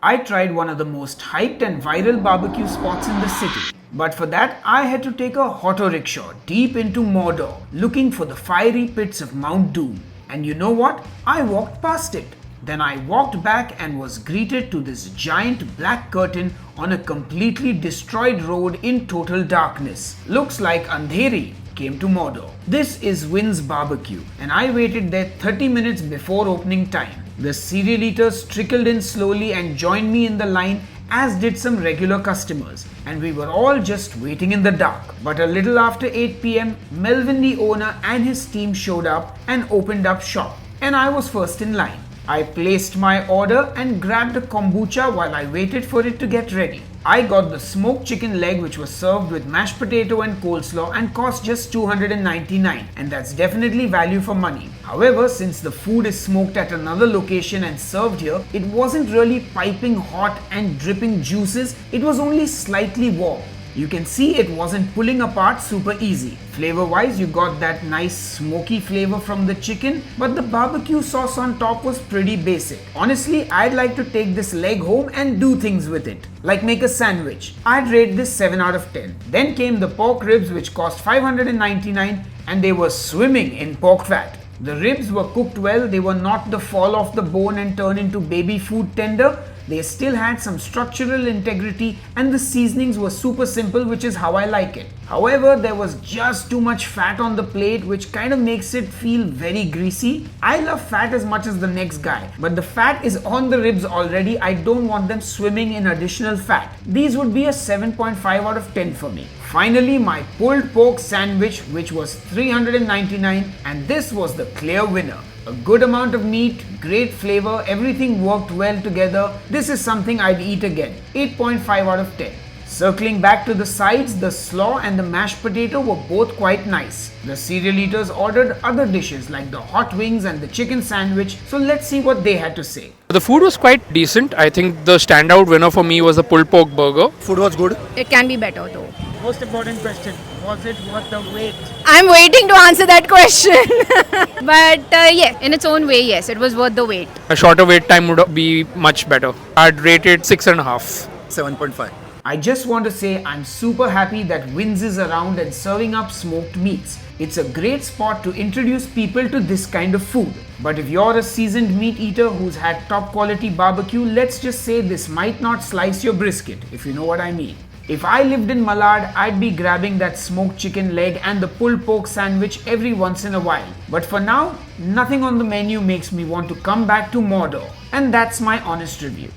I tried one of the most hyped and viral barbecue spots in the city. But for that, I had to take a auto rickshaw deep into Mordor, looking for the fiery pits of Mount Doom. And you know what? I walked past it. Then I walked back and was greeted to this giant black curtain on a completely destroyed road in total darkness. Looks like Andheri came to Mordor. This is Wynn's Barbecue, and I waited there 30 minutes before opening time. The serial eaters trickled in slowly and joined me in the line, as did some regular customers, and we were all just waiting in the dark. But a little after 8 pm, Melvin, the owner, and his team showed up and opened up shop, and I was first in line. I placed my order and grabbed a kombucha while I waited for it to get ready. I got the smoked chicken leg, which was served with mashed potato and coleslaw and cost just $299, and that's definitely value for money. However, since the food is smoked at another location and served here, it wasn't really piping hot and dripping juices, it was only slightly warm. You can see it wasn't pulling apart super easy. Flavor wise, you got that nice smoky flavor from the chicken, but the barbecue sauce on top was pretty basic. Honestly, I'd like to take this leg home and do things with it, like make a sandwich. I'd rate this 7 out of 10. Then came the pork ribs, which cost $599, and they were swimming in pork fat. The ribs were cooked well, they were not the fall off the bone and turn into baby food tender. They still had some structural integrity, and the seasonings were super simple, which is how I like it. However, there was just too much fat on the plate, which kind of makes it feel very greasy. I love fat as much as the next guy, but the fat is on the ribs already. I don't want them swimming in additional fat. These would be a 7.5 out of 10 for me. Finally, my pulled pork sandwich, which was $399, and this was the clear winner. A good amount of meat, great flavor, everything worked well together. This is something I'd eat again. 8.5 out of 10. Circling back to the sides, the slaw and the mashed potato were both quite nice. The serial eaters ordered other dishes like the hot wings and the chicken sandwich, so let's see what they had to say. The food was quite decent. I think the standout winner for me was the pulled pork burger. Food was good. It can be better though. Most important question, was it worth the wait? I'm waiting to answer that question. But yeah, in its own way, yes, it was worth the wait. A shorter wait time would be much better. I'd rate it 6.5. 7.5. I just want to say I'm super happy that Wynn's is around and serving up smoked meats. It's a great spot to introduce people to this kind of food. But if you're a seasoned meat eater who's had top quality barbecue, let's just say this might not slice your brisket, if you know what I mean. If I lived in Malad, I'd be grabbing that smoked chicken leg and the pulled pork sandwich every once in a while. But for now, nothing on the menu makes me want to come back to Mordor. And that's my honest review.